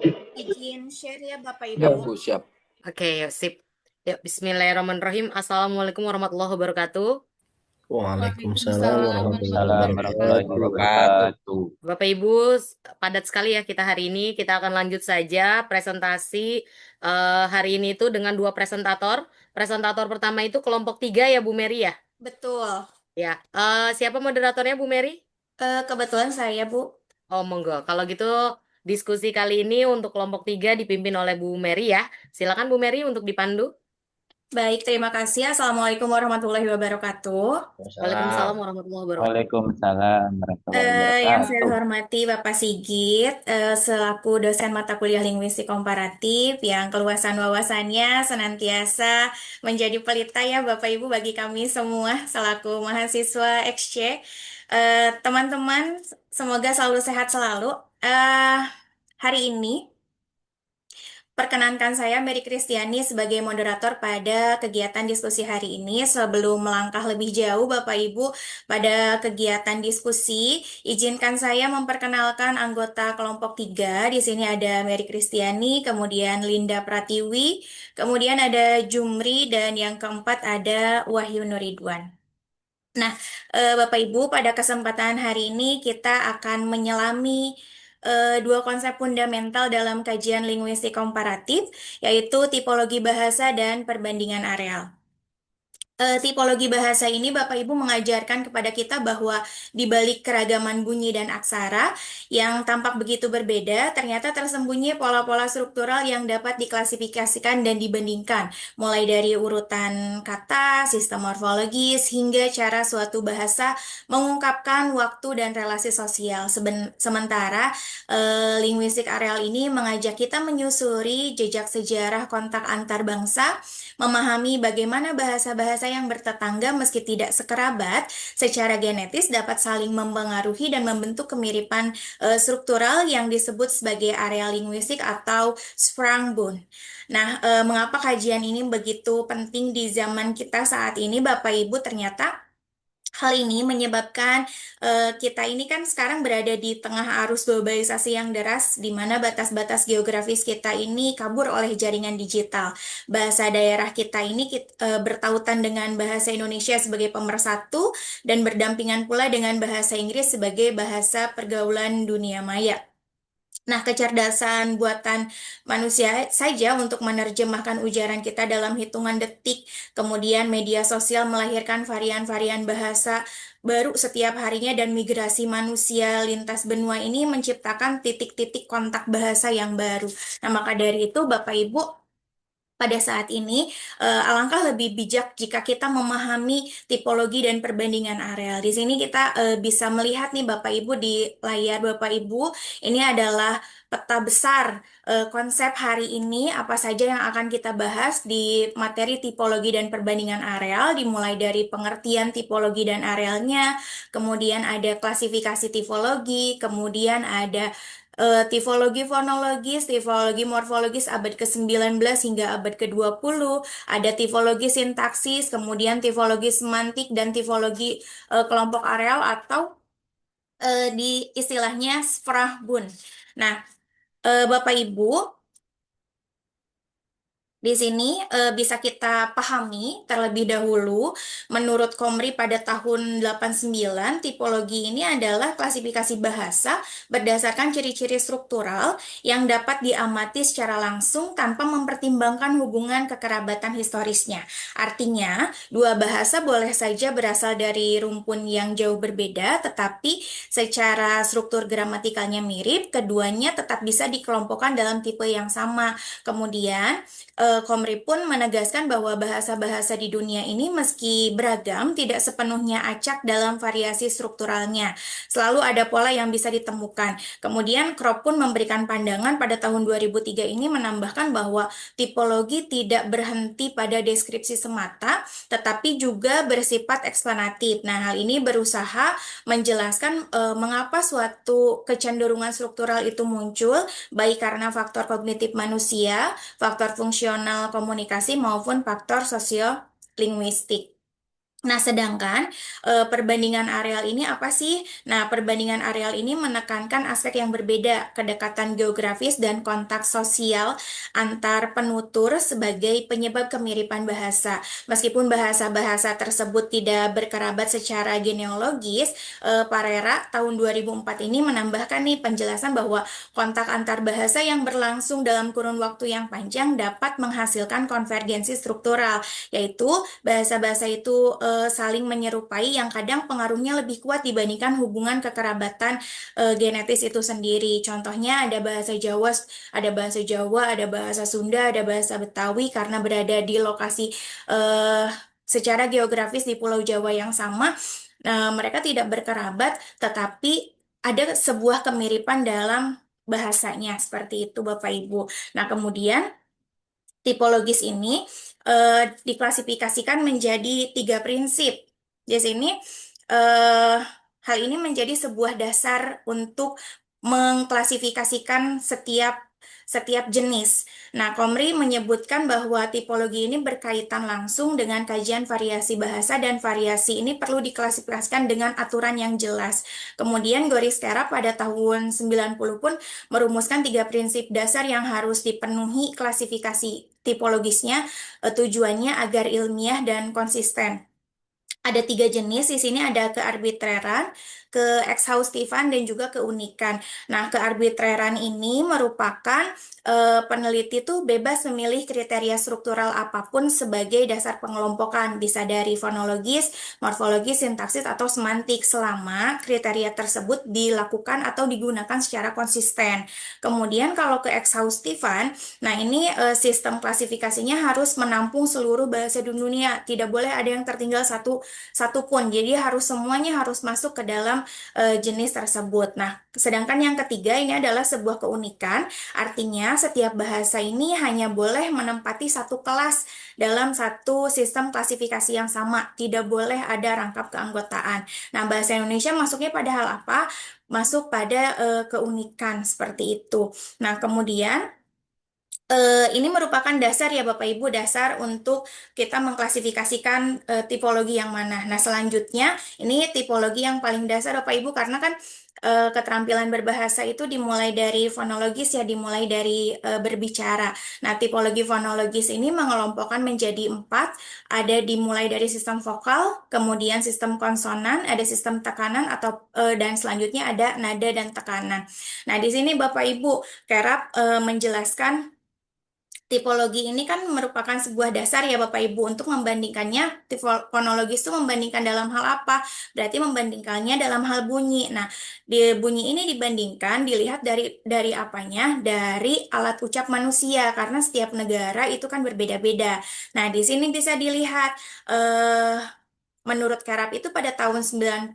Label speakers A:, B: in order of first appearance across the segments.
A: Izin share ya Bapak
B: Siap,
A: Ibu.
B: Bu, siap.
C: Oke, yuk, sip. Yuk, Bismillahirrahmanirrahim. Assalamualaikum warahmatullahi wabarakatuh.
D: Waalaikumsalam
A: Waalaikumsalam
D: warahmatullahi
A: warahmatullahi
B: Waalaikumsalam warahmatullahi
D: wabarakatuh.
A: wabarakatuh.
B: wabarakatuh.
C: Bapak Ibu, padat sekali ya kita hari ini. Kita akan lanjut saja presentasi hari ini itu dengan dua presentator. Presentator pertama itu kelompok 3 ya Bu Mary ya?
A: Betul.
C: Ya, siapa moderatornya Bu Mary?
A: Kebetulan saya Bu.
C: Oh, monggo. Kalau gitu diskusi kali ini untuk kelompok 3 dipimpin oleh Bu Mary ya. Silakan Bu Mary untuk dipandu.
A: Baik, terima kasih. Assalamualaikum warahmatullahi wabarakatuh.
C: Waalaikumsalam
B: Waalaikumsalam.
C: warahmatullahi wabarakatuh.
D: Waalaikumsalam warahmatullahi
A: Yang saya
D: wabarakatuh.
A: hormati Bapak Sigit, selaku dosen mata kuliah linguistik komparatif yang keluasan wawasannya senantiasa menjadi pelita ya Bapak Ibu bagi kami semua selaku mahasiswa XC. Teman-teman, semoga selalu sehat selalu. Eh, Hari ini perkenankan saya Mary Kristiani sebagai moderator pada kegiatan diskusi hari ini. Sebelum melangkah lebih jauh, Bapak Ibu, pada kegiatan diskusi, izinkan saya memperkenalkan anggota kelompok 3. Di sini ada Mary Kristiani, kemudian Linda Pratiwi, kemudian ada Jumri, dan yang keempat ada Wahyu Nuridwan. Nah, Bapak Ibu, pada kesempatan hari ini kita akan menyelami dua konsep fundamental dalam kajian linguistik komparatif, yaitu tipologi bahasa dan perbandingan areal. Tipologi bahasa ini Bapak Ibu mengajarkan kepada kita bahwa di balik keragaman bunyi dan aksara yang tampak begitu berbeda, ternyata tersembunyi pola-pola struktural yang dapat diklasifikasikan dan dibandingkan, mulai dari urutan kata, sistem morfologis, hingga cara suatu bahasa mengungkapkan waktu dan relasi sosial. Sementara linguistik areal ini mengajak kita menyusuri jejak sejarah kontak antar bangsa, memahami bagaimana bahasa-bahasa yang bertetangga meski tidak sekerabat secara genetis dapat saling mempengaruhi dan membentuk kemiripan struktural yang disebut sebagai area linguistik atau Sprangbun. Nah, mengapa kajian ini begitu penting di zaman kita saat ini, Bapak Ibu? Ternyata hal ini menyebabkan kita ini kan sekarang berada di tengah arus globalisasi yang deras, di mana batas-batas geografis kita ini kabur oleh jaringan digital. Bahasa daerah kita ini bertautan dengan bahasa Indonesia sebagai pemersatu dan berdampingan pula dengan bahasa Inggris sebagai bahasa pergaulan dunia maya. Nah, kecerdasan buatan manusia saja untuk menerjemahkan ujaran kita dalam hitungan detik. Kemudian media sosial melahirkan varian-varian bahasa baru setiap harinya dan migrasi manusia lintas benua ini menciptakan titik-titik kontak bahasa yang baru. Nah, maka dari itu Bapak Ibu, pada saat ini, alangkah lebih bijak jika kita memahami tipologi dan perbandingan areal. Di sini kita bisa melihat nih Bapak Ibu di layar Bapak Ibu, ini adalah peta besar konsep hari ini, apa saja yang akan kita bahas di materi tipologi dan perbandingan areal, dimulai dari pengertian tipologi dan arealnya, kemudian ada klasifikasi tipologi, kemudian ada tipologi fonologis, tipologi morfologis abad ke-19 hingga abad ke-20, ada tipologi sintaksis, kemudian tipologi semantik, dan tipologi kelompok areal atau di istilahnya Sprachbund. Nah, Bapak Ibu, di sini bisa kita pahami terlebih dahulu, menurut Komri pada tahun 89, tipologi ini adalah klasifikasi bahasa berdasarkan ciri-ciri struktural yang dapat diamati secara langsung tanpa mempertimbangkan hubungan kekerabatan historisnya. Artinya, dua bahasa boleh saja berasal dari rumpun yang jauh berbeda, tetapi secara struktur gramatikalnya mirip, keduanya tetap bisa dikelompokkan dalam tipe yang sama. Kemudian, Komri pun menegaskan bahwa bahasa-bahasa di dunia ini meski beragam, tidak sepenuhnya acak dalam variasi strukturalnya. Selalu ada pola yang bisa ditemukan. Kemudian Krop pun memberikan pandangan pada tahun 2003 ini menambahkan bahwa tipologi tidak berhenti pada deskripsi semata, tetapi juga bersifat eksplanatif. Nah, hal ini berusaha menjelaskan mengapa suatu kecenderungan struktural itu muncul, baik karena faktor kognitif manusia, faktor fungsional komunikasi maupun faktor sosiolinguistik. Nah, sedangkan perbandingan areal ini apa sih? Nah, perbandingan areal ini menekankan aspek yang berbeda, kedekatan geografis dan kontak sosial antar penutur sebagai penyebab kemiripan bahasa. Meskipun bahasa-bahasa tersebut tidak berkerabat secara genealogis, Parera tahun 2004 ini menambahkan nih penjelasan bahwa kontak antar bahasa yang berlangsung dalam kurun waktu yang panjang dapat menghasilkan konvergensi struktural, yaitu bahasa-bahasa itu saling menyerupai yang kadang pengaruhnya lebih kuat dibandingkan hubungan kekerabatan genetis itu sendiri. Contohnya ada bahasa Jawa, ada bahasa Sunda, ada bahasa Betawi karena berada di lokasi eh, secara geografis di Pulau Jawa yang sama. Mereka tidak berkerabat, tetapi ada sebuah kemiripan dalam bahasanya seperti itu, Bapak Ibu. Nah, kemudian tipologis ini diklasifikasikan menjadi tiga prinsip. Di sini eh, hal ini menjadi sebuah dasar untuk mengklasifikasikan setiap jenis. Nah, Komri menyebutkan bahwa tipologi ini berkaitan langsung dengan kajian variasi bahasa dan variasi ini perlu diklasifikasikan dengan aturan yang jelas. Kemudian Goris Kera pada tahun 90 pun merumuskan tiga prinsip dasar yang harus dipenuhi klasifikasi tipologisnya, tujuannya agar ilmiah dan konsisten. Ada tiga jenis di sini, ada kearbitreran, keekshaustifan, dan juga keunikan. Nah, kearbitreran ini merupakan peneliti tuh bebas memilih kriteria struktural apapun sebagai dasar pengelompokan, bisa dari fonologis, morfologis, sintaksis, atau semantik selama kriteria tersebut dilakukan atau digunakan secara konsisten. Kemudian kalau keekshaustifan, nah ini sistem klasifikasinya harus menampung seluruh bahasa di dunia, tidak boleh ada yang tertinggal satu pun. Jadi semuanya harus masuk ke dalam jenis tersebut. Nah, sedangkan yang ketiga ini adalah sebuah keunikan, artinya setiap bahasa ini hanya boleh menempati satu kelas dalam satu sistem klasifikasi yang sama, tidak boleh ada rangkap keanggotaan. Nah, bahasa Indonesia masuknya pada hal apa? Masuk pada keunikan seperti itu. Nah, kemudian ini merupakan dasar ya Bapak Ibu, dasar untuk kita mengklasifikasikan tipologi yang mana. Nah, selanjutnya ini tipologi yang paling dasar Bapak Ibu, karena kan keterampilan berbahasa itu dimulai dari fonologis ya, dimulai dari berbicara. Nah, tipologi fonologis ini mengelompokkan menjadi empat, ada dimulai dari sistem vokal, kemudian sistem konsonan, ada sistem tekanan dan selanjutnya ada nada dan tekanan. Nah, di sini Bapak Ibu kerap menjelaskan tipologi ini kan merupakan sebuah dasar ya Bapak Ibu untuk membandingkannya. Fonologis itu membandingkan dalam hal apa? Berarti membandingkannya dalam hal bunyi. Nah, di bunyi ini dibandingkan dilihat dari apanya? Dari alat ucap manusia, karena setiap negara itu kan berbeda-beda. Nah, di sini bisa dilihat menurut Karab itu pada tahun 90,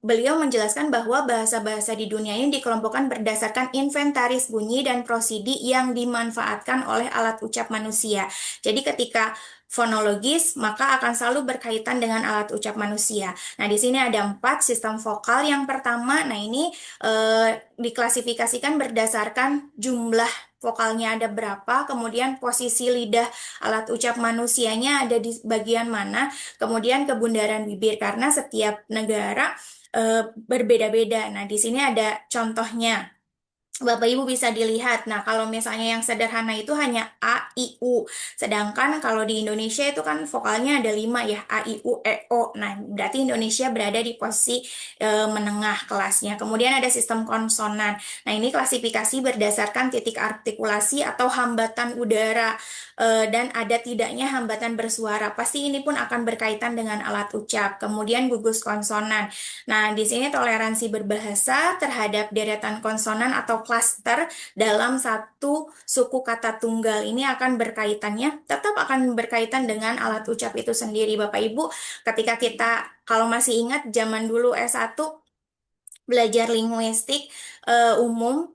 A: beliau menjelaskan bahwa bahasa-bahasa di dunia ini dikelompokkan berdasarkan inventaris bunyi dan prosidi yang dimanfaatkan oleh alat ucap manusia. Jadi ketika fonologis, maka akan selalu berkaitan dengan alat ucap manusia. Nah, di sini ada empat sistem vokal. Yang pertama, nah ini diklasifikasikan berdasarkan jumlah vokalnya ada berapa, kemudian posisi lidah alat ucap manusianya ada di bagian mana, kemudian kebundaran bibir, karena setiap negara berbeda-beda. Nah, di sini ada contohnya. Bapak Ibu bisa dilihat. Nah, kalau misalnya yang sederhana itu hanya A, I, U. Sedangkan kalau di Indonesia itu kan vokalnya ada 5 ya, A, I, U, E, O. Nah, berarti Indonesia berada di posisi menengah kelasnya. Kemudian ada sistem konsonan. Nah, ini klasifikasi berdasarkan titik artikulasi atau hambatan udara. Dan ada tidaknya hambatan bersuara. Pasti ini pun akan berkaitan dengan alat ucap. Kemudian gugus konsonan. Nah, di sini toleransi berbahasa terhadap deretan konsonan atau klaster dalam satu suku kata tunggal ini tetap akan berkaitan dengan alat ucap itu sendiri, Bapak Ibu. Ketika kita, kalau masih ingat zaman dulu S1 belajar linguistik umum,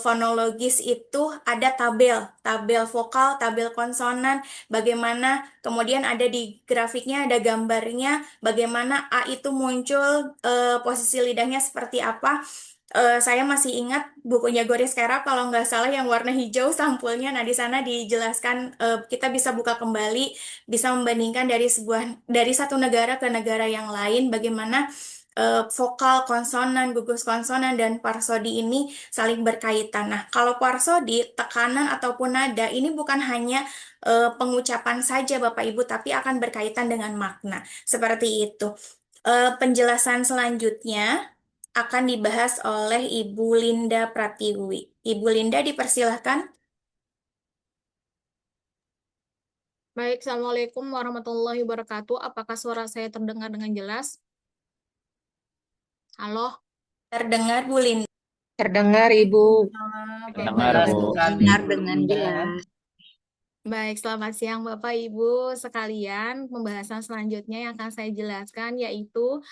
A: fonologis itu ada tabel vokal, tabel konsonan, bagaimana kemudian ada di grafiknya ada gambarnya, bagaimana A itu muncul, posisi lidahnya seperti apa. Saya masih ingat bukunya Goris Kera kalau nggak salah yang warna hijau sampulnya. Nah, di sana dijelaskan kita bisa buka kembali, bisa membandingkan dari satu negara ke negara yang lain bagaimana vokal, konsonan, gugus konsonan dan parsodi ini saling berkaitan. Nah, kalau parsodi, tekanan ataupun nada ini bukan hanya pengucapan saja Bapak Ibu, tapi akan berkaitan dengan makna. Seperti itu. Penjelasan selanjutnya akan dibahas oleh Ibu Linda Pratiwi. Ibu Linda dipersilahkan.
B: Baik, Assalamualaikum warahmatullahi wabarakatuh. Apakah suara saya terdengar dengan jelas? Halo?
A: Terdengar Bu Linda.
E: Terdengar, Ibu.
B: Oke,
D: Dengar,
B: baik.
D: Bu.
E: Terdengar dengan jelas.
B: Baik, selamat siang Bapak Ibu sekalian. Pembahasan selanjutnya yang akan saya jelaskan yaitu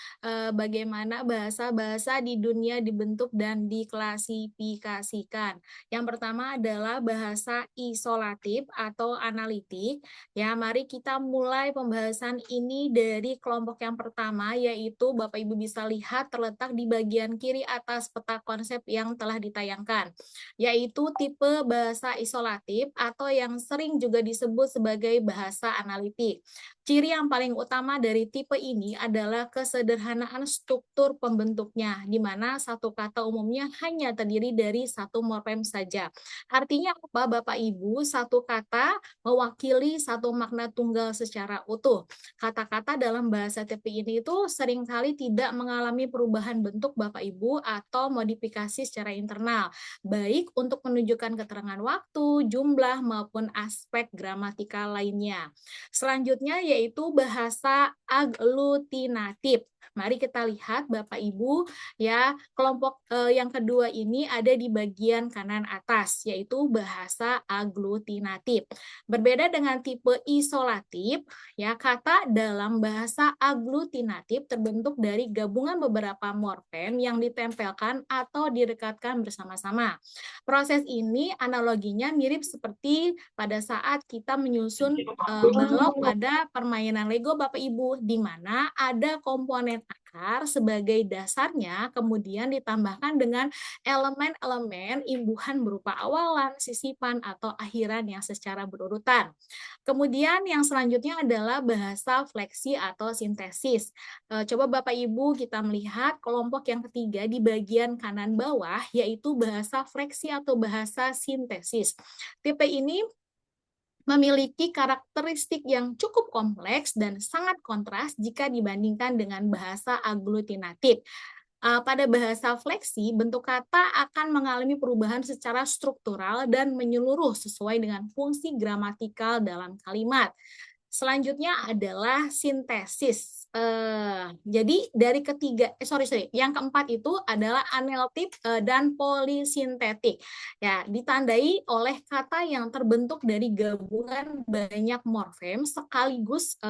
B: bagaimana bahasa-bahasa di dunia dibentuk dan diklasifikasikan. Yang pertama adalah bahasa isolatif atau analitik. Ya, mari kita mulai pembahasan ini dari kelompok yang pertama, yaitu Bapak Ibu bisa lihat terletak di bagian kiri atas peta konsep yang telah ditayangkan, yaitu tipe bahasa isolatif atau yang sering juga disebut sebagai bahasa analitik. Ciri yang paling utama dari tipe ini adalah kesederhanaan struktur pembentuknya, di mana satu kata umumnya hanya terdiri dari satu morfem saja. Artinya apa, Bapak Ibu? Satu kata mewakili satu makna tunggal secara utuh. Kata-kata dalam bahasa tipe ini itu seringkali tidak mengalami perubahan bentuk, Bapak Ibu, atau modifikasi secara internal, baik untuk menunjukkan keterangan waktu, jumlah, maupun aspek gramatikal lainnya. Selanjutnya yaitu bahasa aglutinatif. Mari kita lihat Bapak Ibu ya, kelompok yang kedua ini ada di bagian kanan atas, yaitu bahasa aglutinatif. Berbeda dengan tipe isolatif, ya, kata dalam bahasa aglutinatif terbentuk dari gabungan beberapa morfem yang ditempelkan atau direkatkan bersama-sama. Proses ini analoginya mirip seperti pada saat kita menyusun balok pada permainan Lego Bapak Ibu, di mana ada komponen akar sebagai dasarnya, kemudian ditambahkan dengan elemen-elemen imbuhan berupa awalan, sisipan, atau akhiran yang secara berurutan. Kemudian yang selanjutnya adalah bahasa fleksi atau sintesis. Coba Bapak Ibu kita melihat kelompok yang ketiga di bagian kanan bawah, yaitu bahasa fleksi atau bahasa sintesis. Tipe ini memiliki karakteristik yang cukup kompleks dan sangat kontras jika dibandingkan dengan bahasa aglutinatif. Pada bahasa fleksi, bentuk kata akan mengalami perubahan secara struktural dan menyeluruh sesuai dengan fungsi gramatikal dalam kalimat. Selanjutnya adalah sintesis. Jadi dari yang keempat itu adalah aneltik dan polisintetik. Ya, ditandai oleh kata yang terbentuk dari gabungan banyak morfem sekaligus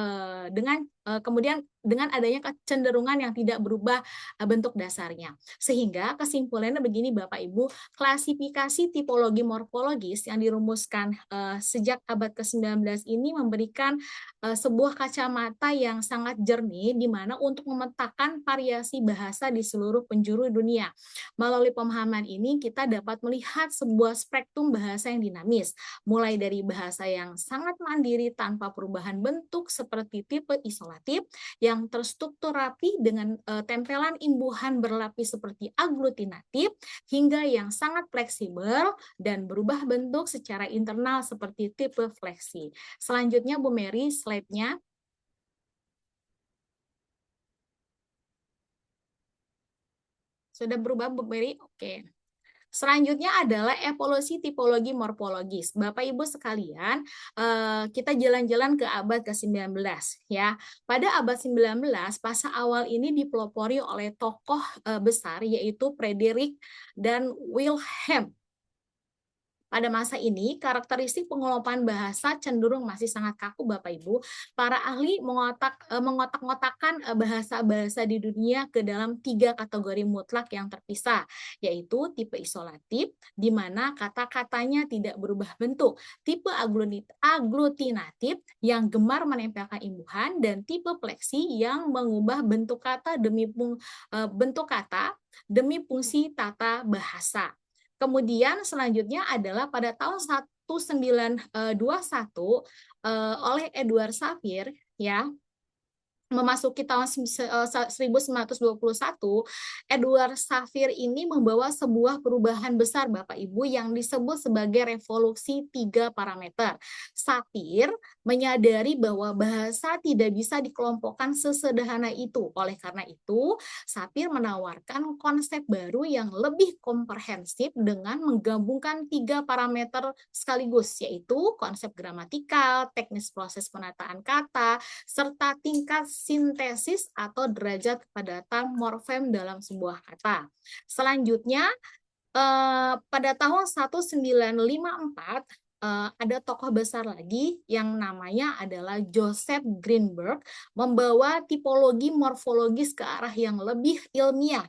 B: kemudian dengan adanya kecenderungan yang tidak berubah bentuk dasarnya. Sehingga kesimpulannya begini Bapak Ibu, klasifikasi tipologi morfologis yang dirumuskan sejak abad ke-19 ini memberikan sebuah kacamata yang sangat jernih di mana untuk memetakan variasi bahasa di seluruh penjuru dunia. Melalui pemahaman ini kita dapat melihat sebuah spektrum bahasa yang dinamis, mulai dari bahasa yang sangat mandiri tanpa perubahan bentuk seperti tipe isolatif yang terstruktur rapi dengan tempelan imbuhan berlapis seperti aglutinatif, hingga yang sangat fleksibel dan berubah bentuk secara internal seperti tipe fleksi. Selanjutnya Bu Mary, slide-nya. Sudah berubah Bu Mary? Oke. Selanjutnya adalah evolusi tipologi morfologis. Bapak Ibu sekalian, kita jalan-jalan ke abad ke-19 ya. Pada abad 19, fase awal ini dipelopori oleh tokoh besar yaitu Frederick dan Wilhelm. pada masa ini, karakteristik pengelompaan bahasa cenderung masih sangat kaku, Bapak Ibu. Para ahli mengotak-ngotakkan bahasa-bahasa di dunia ke dalam 3 kategori mutlak yang terpisah, yaitu tipe isolatif, di mana kata-katanya tidak berubah bentuk, tipe aglutinatif yang gemar menempelkan imbuhan, dan tipe fleksi yang mengubah bentuk kata demi fungsi tata bahasa. Kemudian selanjutnya adalah pada tahun 1921 oleh Edward Sapir, ya, memasuki tahun 1921, Edward Sapir ini membawa sebuah perubahan besar, Bapak Ibu, yang disebut sebagai revolusi 3 parameter. Sapir menyadari bahwa bahasa tidak bisa dikelompokkan sesederhana itu. Oleh karena itu, Sapir menawarkan konsep baru yang lebih komprehensif dengan menggabungkan 3 parameter sekaligus, yaitu konsep gramatikal, teknis proses penataan kata, serta tingkat sintesis atau derajat kepadatan morfem dalam sebuah kata. Selanjutnya, pada tahun 1954, ada tokoh besar lagi yang namanya adalah Joseph Greenberg, membawa tipologi morfologis ke arah yang lebih ilmiah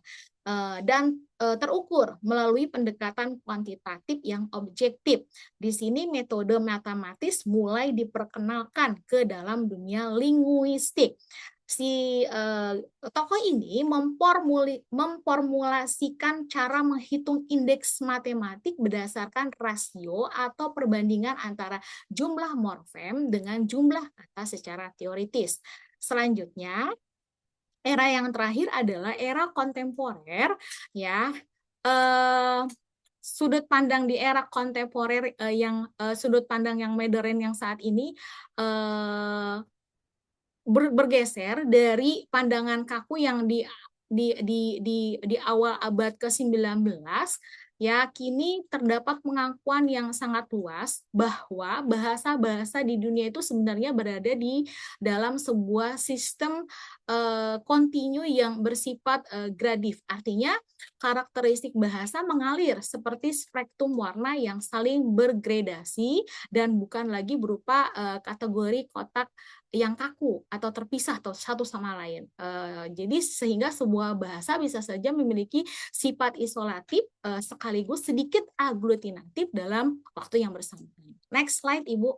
B: dan terukur melalui pendekatan kuantitatif yang objektif. Di sini metode matematis mulai diperkenalkan ke dalam dunia linguistik. Si tokoh ini memformulasikan cara menghitung indeks matematik berdasarkan rasio atau perbandingan antara jumlah morfem dengan jumlah kata secara teoritis. Selanjutnya, era yang terakhir adalah era kontemporer, ya. Sudut pandang di era kontemporer sudut pandang yang modern yang saat ini bergeser dari pandangan kaku yang di awal abad ke-19, ya, kini terdapat pengakuan yang sangat luas bahwa bahasa-bahasa di dunia itu sebenarnya berada di dalam sebuah sistem kontinu yang bersifat gradif. Artinya, karakteristik bahasa mengalir seperti spektrum warna yang saling bergradasi dan bukan lagi berupa kategori kotak yang kaku atau terpisah atau satu sama lain. Jadi sehingga sebuah bahasa bisa saja memiliki sifat isolatif sekaligus sedikit aglutinatif dalam waktu yang bersamaan. Next slide, Ibu.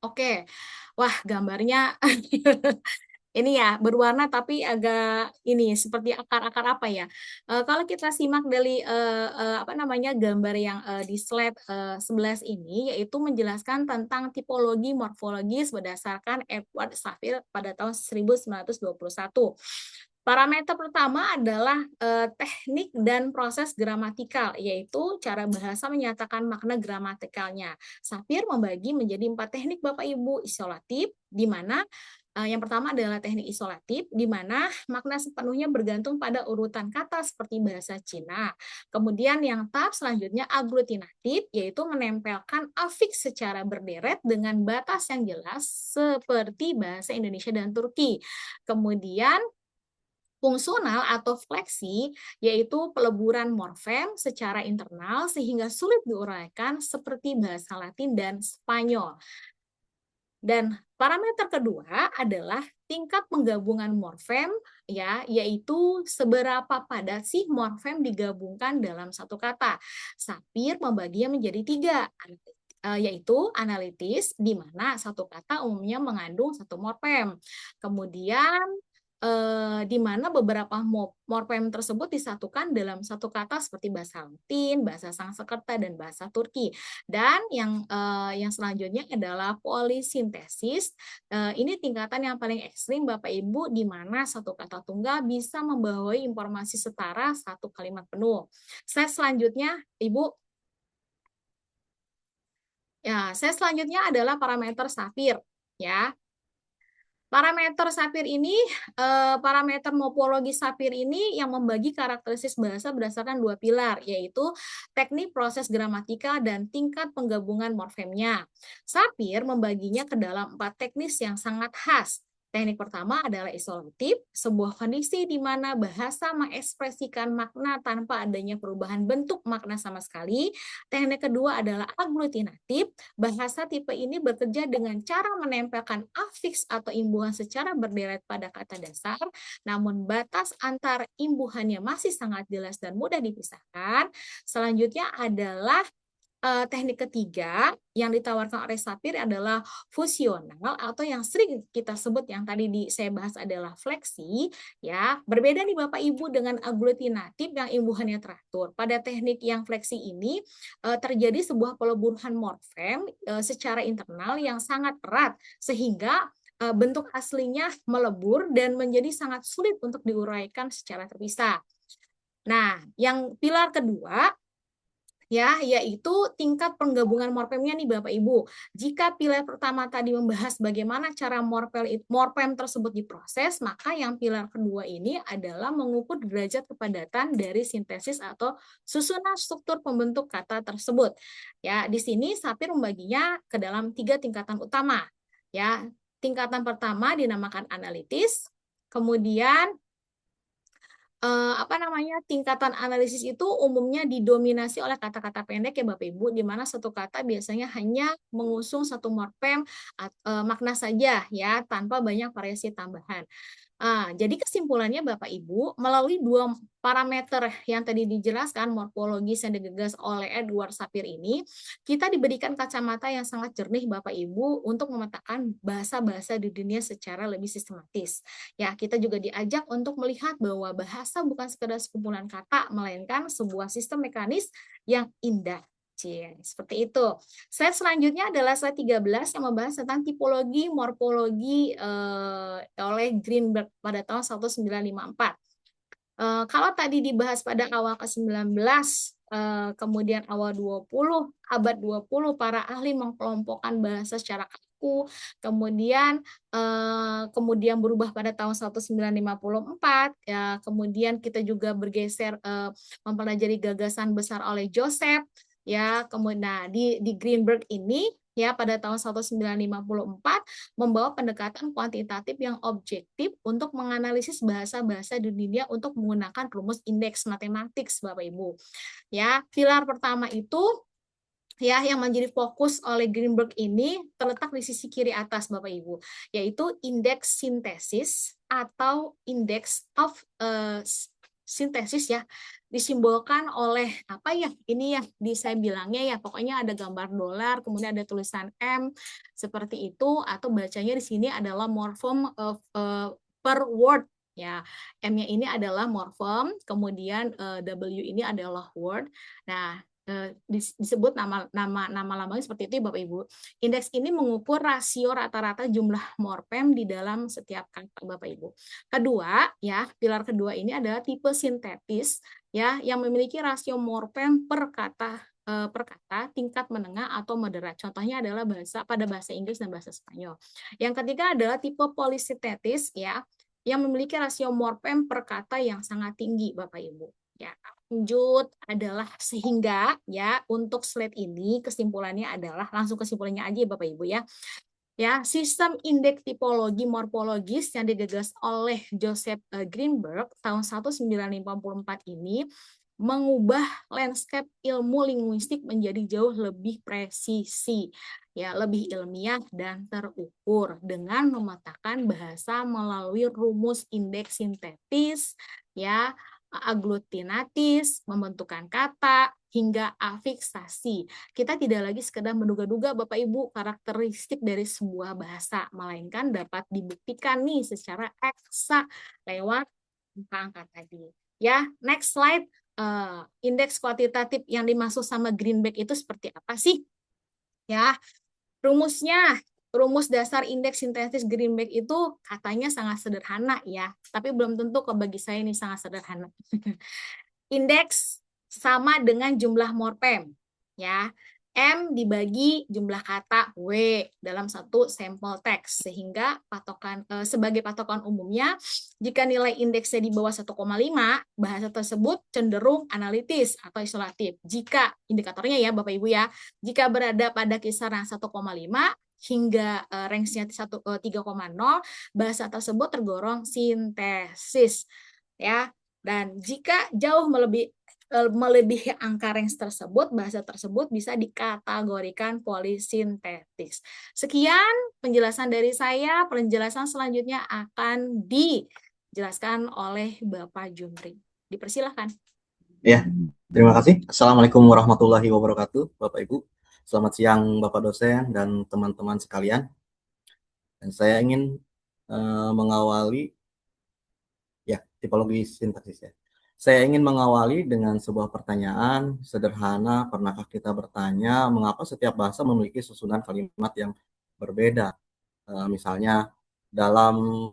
B: Oke, wah gambarnya ini ya berwarna tapi agak ini seperti akar-akar apa ya. Kalau kita simak dari gambar yang di slide 11 ini, yaitu menjelaskan tentang tipologi morfologis berdasarkan Edward Sapir pada tahun 1921. Parameter pertama adalah teknik dan proses gramatikal, yaitu cara bahasa menyatakan makna gramatikalnya. Sapir membagi menjadi 4 teknik, Bapak Ibu. Isolatif, di mana yang pertama adalah teknik isolatif, di mana makna sepenuhnya bergantung pada urutan kata seperti bahasa Cina. Kemudian yang tahap selanjutnya aglutinatif, yaitu menempelkan afiks secara berderet dengan batas yang jelas seperti bahasa Indonesia dan Turki. Kemudian fungsional atau fleksi, yaitu peleburan morfem secara internal sehingga sulit diuraikan seperti bahasa Latin dan Spanyol. Dan parameter kedua adalah tingkat penggabungan morfem, ya, yaitu seberapa padat sih morfem digabungkan dalam satu kata. Sapir membaginya menjadi 3, yaitu analitis, di mana satu kata umumnya mengandung 1 morfem. Kemudian di mana beberapa morfem tersebut disatukan dalam satu kata seperti bahasa Latin, bahasa Sanskerta, dan bahasa Turki. Dan yang selanjutnya adalah polisintesis. Ini tingkatan yang paling ekstrim, Bapak Ibu, di mana satu kata tunggal bisa membawa informasi setara 1 kalimat penuh. Slide selanjutnya, Ibu. Ya, slide selanjutnya adalah parameter Sapir, ya. Parameter Sapir ini, parameter morfologi Sapir ini yang membagi karakteristik bahasa berdasarkan 2 pilar, yaitu teknik proses gramatikal dan tingkat penggabungan morfemnya. Sapir membaginya ke dalam 4 teknis yang sangat khas, Teknik pertama adalah isolatif, sebuah kondisi di mana bahasa mengekspresikan makna tanpa adanya perubahan bentuk makna sama sekali. Teknik kedua adalah aglutinatif, bahasa tipe ini bekerja dengan cara menempelkan afiks atau imbuhan secara berderet pada kata dasar, namun batas antar imbuhannya masih sangat jelas dan mudah dipisahkan. Selanjutnya adalah teknik ketiga yang ditawarkan oleh Sapir adalah fusional atau yang sering kita sebut yang tadi saya bahas adalah fleksi, ya. Berbeda nih Bapak Ibu dengan aglutinatif yang imbuhannya teratur. Pada teknik yang fleksi ini terjadi sebuah peleburan morfem secara internal yang sangat erat sehingga bentuk aslinya melebur dan menjadi sangat sulit untuk diuraikan secara terpisah. Nah, yang pilar kedua ya, yaitu tingkat penggabungan morfemnya nih Bapak Ibu. Jika pilar pertama tadi membahas bagaimana cara morfem tersebut diproses, maka yang pilar kedua ini adalah mengukur derajat kepadatan dari sintesis atau susunan struktur pembentuk kata tersebut. Ya, di sini Sapir membaginya ke dalam 3 tingkatan utama. Ya, tingkatan pertama dinamakan analitis, kemudian tingkatan analisis itu umumnya didominasi oleh kata-kata pendek ya Bapak Ibu, di mana satu kata biasanya hanya mengusung satu morfem makna saja ya, tanpa banyak variasi tambahan. Jadi kesimpulannya Bapak Ibu, melalui 2 parameter yang tadi dijelaskan morfologis yang digagas oleh Edward Sapir ini, kita diberikan kacamata yang sangat jernih Bapak Ibu untuk memetakan bahasa-bahasa di dunia secara lebih sistematis. Ya, kita juga diajak untuk melihat bahwa bahasa bukan sekedar sekumpulan kata, melainkan sebuah sistem mekanis yang indah. Seperti itu. Slide selanjutnya adalah slide 13 yang membahas tentang tipologi morfologi oleh Greenberg pada tahun 1954. Kalau tadi dibahas pada awal ke-19, kemudian awal 20, abad 20, para ahli mengkelompokkan bahasa secara kaku, kemudian berubah pada tahun 1954, ya, kemudian kita juga bergeser mempelajari gagasan besar oleh Joseph, ya, kemudian di Greenberg ini ya pada tahun 1954 membawa pendekatan kuantitatif yang objektif untuk menganalisis bahasa-bahasa di dunia untuk menggunakan rumus indeks matematik Bapak Ibu. Ya, pilar pertama itu ya yang menjadi fokus oleh Greenberg ini terletak di sisi kiri atas Bapak Ibu, yaitu indeks sintesis atau indeks of sintesis ya, disimbolkan oleh apa ya, ini ya saya bilangnya ya pokoknya ada gambar dolar, kemudian ada tulisan M seperti itu, atau bacanya di sini adalah morfem per word ya. M-nya ini adalah morfem, kemudian W ini adalah word. Nah, disebut nama lambangnya seperti itu Bapak Ibu. Indeks ini mengukur rasio rata-rata jumlah morfem di dalam setiap kata Bapak Ibu. Kedua ya, pilar kedua ini adalah tipe sintetis ya yang memiliki rasio morfem per kata tingkat menengah atau moderat. Contohnya adalah pada bahasa Inggris dan bahasa Spanyol. Yang ketiga adalah tipe polisintetis ya yang memiliki rasio morfem per kata yang sangat tinggi Bapak Ibu. Ya, lanjut adalah sehingga ya untuk slide ini kesimpulannya adalah langsung kesimpulannya aja ya Bapak Ibu ya. Ya, sistem indeks tipologi morfologis yang digagas oleh Joseph Greenberg tahun 1954 ini mengubah landscape ilmu linguistik menjadi jauh lebih presisi, ya, lebih ilmiah dan terukur dengan memetakan bahasa melalui rumus indeks sintetis, ya, aglutinatis, membentukkan kata, hingga afiksasi. Kita tidak lagi sekedar menduga-duga Bapak Ibu karakteristik dari sebuah bahasa, melainkan dapat dibuktikan nih secara eksak lewat angka-angka tadi. Ya, next slide. Indeks kuantitatif yang dimaksud sama Greenberg itu seperti apa sih? Ya, rumus dasar indeks sintesis Greenberg itu katanya sangat sederhana ya, tapi belum tentu bagi saya ini sangat sederhana. Indeks sama dengan jumlah morfem ya. M dibagi jumlah kata W dalam satu sampel teks, sehingga sebagai patokan umumnya jika nilai indeksnya di bawah 1,5 bahasa tersebut cenderung analitis atau isolatif. Jika indikatornya ya Bapak Ibu ya, jika berada pada kisaran 1,5 hingga range-nya 3,0, bahasa tersebut tergolong sintesis ya. Dan jika jauh melebihi angka range tersebut, bahasa tersebut bisa dikategorikan polisintetis. Sekian penjelasan dari saya. Penjelasan selanjutnya akan dijelaskan oleh Bapak Jumri. Dipersilahkan.
F: Ya, terima kasih. Assalamualaikum warahmatullahi wabarakatuh, Bapak Ibu. Selamat siang, Bapak dosen dan teman-teman sekalian. Dan saya ingin mengawali tipologi sintaksis ya. Saya ingin mengawali dengan sebuah pertanyaan sederhana. Pernahkah kita bertanya mengapa setiap bahasa memiliki susunan kalimat yang berbeda? Misalnya dalam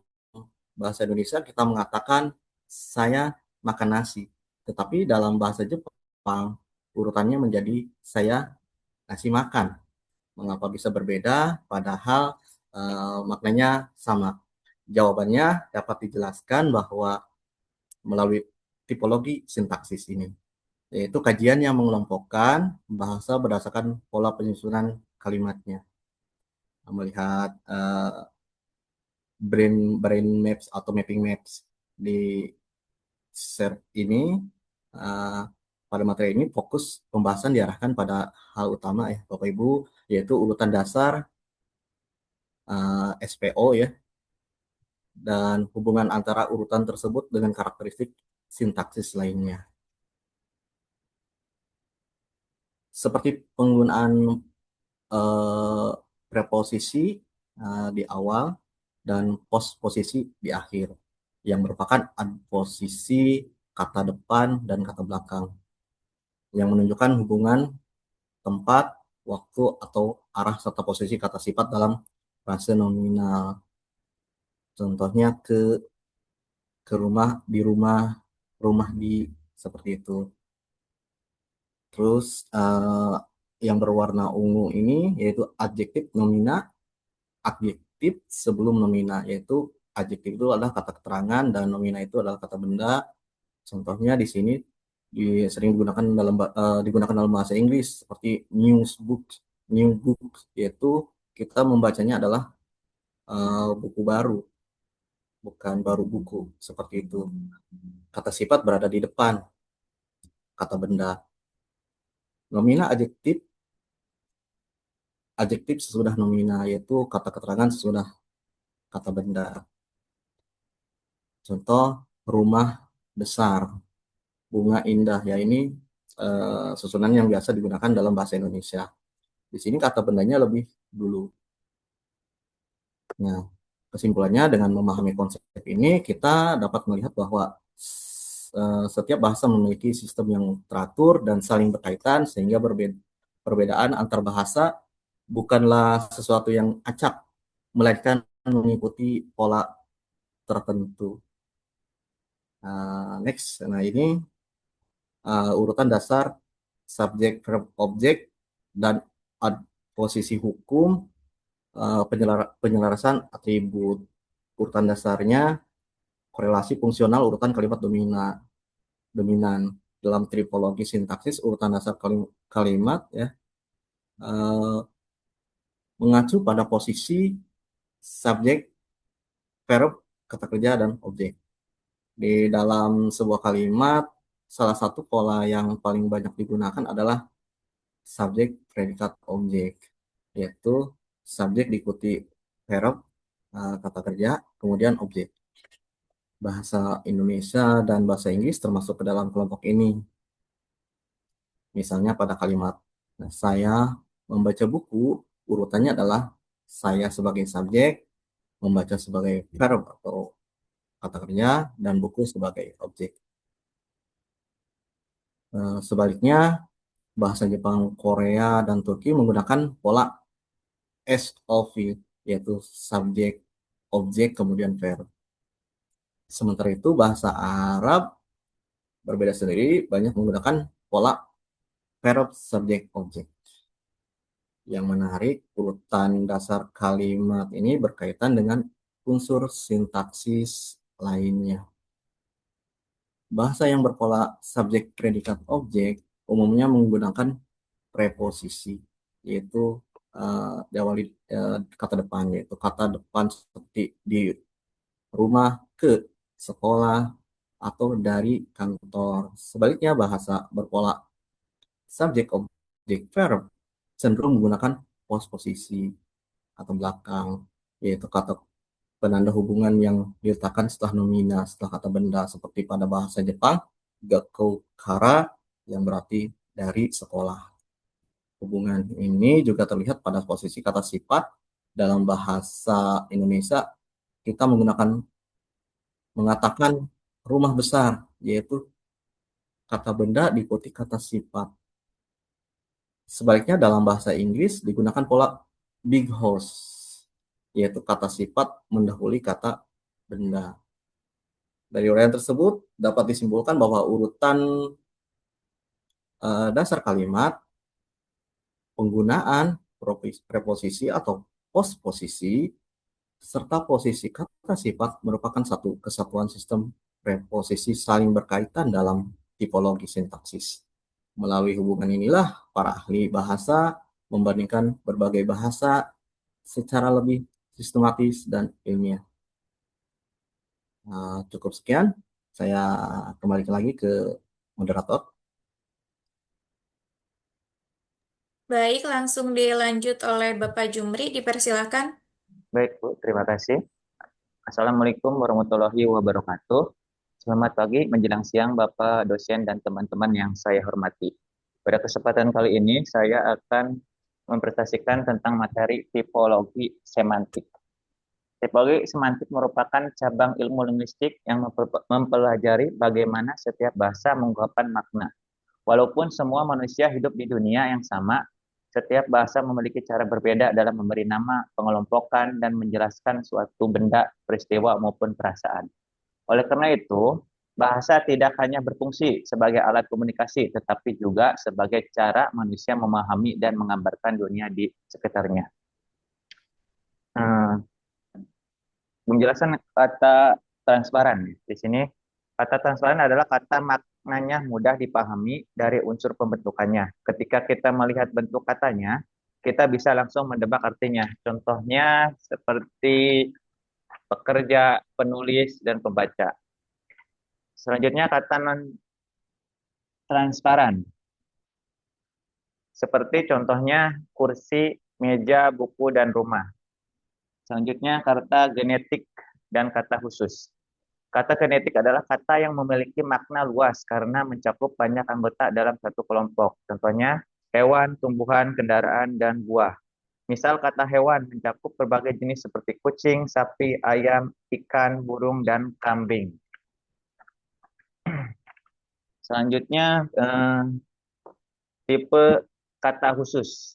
F: bahasa Indonesia kita mengatakan saya makan nasi, tetapi dalam bahasa Jepang urutannya menjadi saya nasi makan. Mengapa bisa berbeda padahal maknanya sama? Jawabannya dapat dijelaskan bahwa melalui tipologi sintaksis ini, yaitu kajian yang mengelompokkan bahasa berdasarkan pola penyusunan kalimatnya. Melihat brain maps atau mapping maps di share ini, pada materi ini fokus pembahasan diarahkan pada hal utama ya Bapak Ibu, yaitu urutan dasar SPO ya, dan hubungan antara urutan tersebut dengan karakteristik sintaksis lainnya. Seperti penggunaan preposisi di awal dan postposisi di akhir, yang merupakan adposisi kata depan dan kata belakang, yang menunjukkan hubungan tempat, waktu, atau arah serta posisi kata sifat dalam frase nominal. Contohnya ke rumah, di rumah, rumah di, seperti itu. Terus yang berwarna ungu ini yaitu adjektif nomina, adjektif sebelum nomina, yaitu adjektif itu adalah kata keterangan dan nomina itu adalah kata benda. Contohnya di sini sering digunakan dalam bahasa Inggris seperti new book, yaitu kita membacanya adalah buku baru, bukan baru buku, seperti itu. Kata sifat berada di depan kata benda. Nomina adjektif sesudah nomina, yaitu kata keterangan sesudah kata benda. Contoh, rumah besar, bunga indah, ya ini susunan yang biasa digunakan dalam bahasa Indonesia. Di sini kata bendanya lebih dulu. Nah, kesimpulannya dengan memahami konsep ini kita dapat melihat bahwa setiap bahasa memiliki sistem yang teratur dan saling berkaitan, sehingga perbedaan antar bahasa bukanlah sesuatu yang acak, melainkan mengikuti pola tertentu. Next, nah ini urutan dasar subjek, verb, objek, dan posisi hukum, penyelarasan atribut. Urutan dasarnya korelasi fungsional urutan kalimat dominan. Dalam tipologi sintaksis, urutan dasar kalimat ya mengacu pada posisi subjek, verb, kata kerja, dan objek. Di dalam sebuah kalimat, salah satu pola yang paling banyak digunakan adalah subjek, predikat, objek, yaitu subjek diikuti verb, kata kerja, kemudian objek. Bahasa Indonesia dan bahasa Inggris termasuk ke dalam kelompok ini. Misalnya pada kalimat, saya membaca buku, urutannya adalah saya sebagai subjek, membaca sebagai verb atau kata kerja, dan buku sebagai objek. Sebaliknya, bahasa Jepang, Korea, dan Turki menggunakan pola SOV, yaitu subjek, objek, kemudian verb. Sementara itu, bahasa Arab berbeda sendiri, banyak menggunakan pola verb, subjek, objek. Yang menarik, urutan dasar kalimat ini berkaitan dengan unsur sintaksis lainnya. Bahasa yang berpola subjek, predikat, objek umumnya menggunakan preposisi, yaitu diawali kata depan, yaitu kata depan seperti di rumah, ke sekolah, atau dari kantor. Sebaliknya, bahasa berpola subjek, objek, verb cenderung menggunakan pos posisi atau belakang, yaitu kata penanda hubungan yang diletakkan setelah nomina, setelah kata benda, seperti pada bahasa Jepang, gakoukara, yang berarti dari sekolah. Hubungan ini juga terlihat pada posisi kata sifat. Dalam bahasa Indonesia, kita mengatakan rumah besar, yaitu kata benda diikuti kata sifat. Sebaliknya, dalam bahasa Inggris digunakan pola big house, yaitu kata sifat mendahului kata benda. Dari uraian tersebut dapat disimpulkan bahwa urutan dasar kalimat, penggunaan preposisi atau posposisi, serta posisi kata sifat merupakan satu kesatuan sistem preposisi saling berkaitan dalam tipologi sintaksis. Melalui hubungan inilah para ahli bahasa membandingkan berbagai bahasa secara lebih sistematis dan ilmiah. Cukup sekian, saya kembali lagi ke moderator.
A: Baik, langsung dilanjut oleh Bapak Jumri, dipersilakan.
G: Baik, Bu, terima kasih. Assalamualaikum warahmatullahi wabarakatuh. Selamat pagi menjelang siang Bapak dosen dan teman-teman yang saya hormati. Pada kesempatan kali ini saya akan mempresentasikan tentang materi tipologi semantik. Tipologi semantik merupakan cabang ilmu linguistik yang mempelajari bagaimana setiap bahasa mengungkapkan makna. Walaupun semua manusia hidup di dunia yang sama, setiap bahasa memiliki cara berbeda dalam memberi nama, pengelompokan, dan menjelaskan suatu benda, peristiwa, maupun perasaan. Oleh karena itu, bahasa tidak hanya berfungsi sebagai alat komunikasi, tetapi juga sebagai cara manusia memahami dan menggambarkan dunia di sekitarnya. Menjelaskan kata transparan. Di sini, kata transparan adalah kata maknanya mudah dipahami dari unsur pembentukannya. Ketika kita melihat bentuk katanya, kita bisa langsung menebak artinya. Contohnya seperti pekerja, penulis, dan pembaca. Selanjutnya kata non-transparan. Seperti contohnya kursi, meja, buku, dan rumah. Selanjutnya kata genetik dan kata khusus. Kata genetik adalah kata yang memiliki makna luas karena mencakup banyak anggota dalam satu kelompok. Contohnya hewan, tumbuhan, kendaraan, dan buah. Misal kata hewan mencakup berbagai jenis seperti kucing, sapi, ayam, ikan, burung, dan kambing. Selanjutnya tipe kata khusus.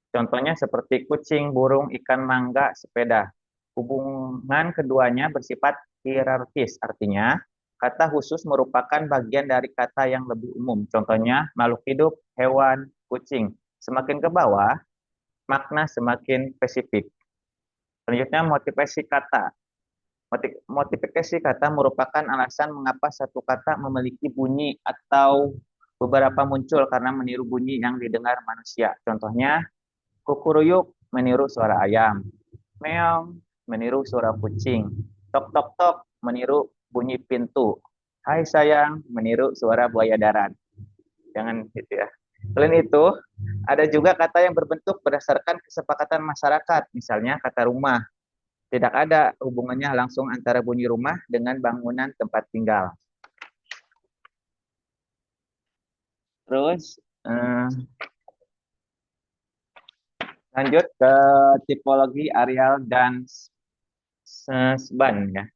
G: Contohnya seperti kucing, burung, ikan, mangga, sepeda. Hubungan keduanya bersifat hierarkis, artinya kata khusus merupakan bagian dari kata yang lebih umum. Contohnya makhluk hidup, hewan, kucing. Semakin ke bawah, makna semakin spesifik. Selanjutnya motivasi kata. Motivasi kata merupakan alasan mengapa satu kata memiliki bunyi atau beberapa muncul karena meniru bunyi yang didengar manusia. Contohnya kukuruyuk meniru suara ayam, meong meniru suara kucing, tok tok tok meniru bunyi pintu, hai sayang meniru suara buaya darat. Jangan gitu ya. Selain itu, ada juga kata yang berbentuk berdasarkan kesepakatan masyarakat, misalnya kata rumah. Tidak ada hubungannya langsung antara bunyi rumah dengan bangunan tempat tinggal. Terus lanjut ke tipologi areal dan Sban ya.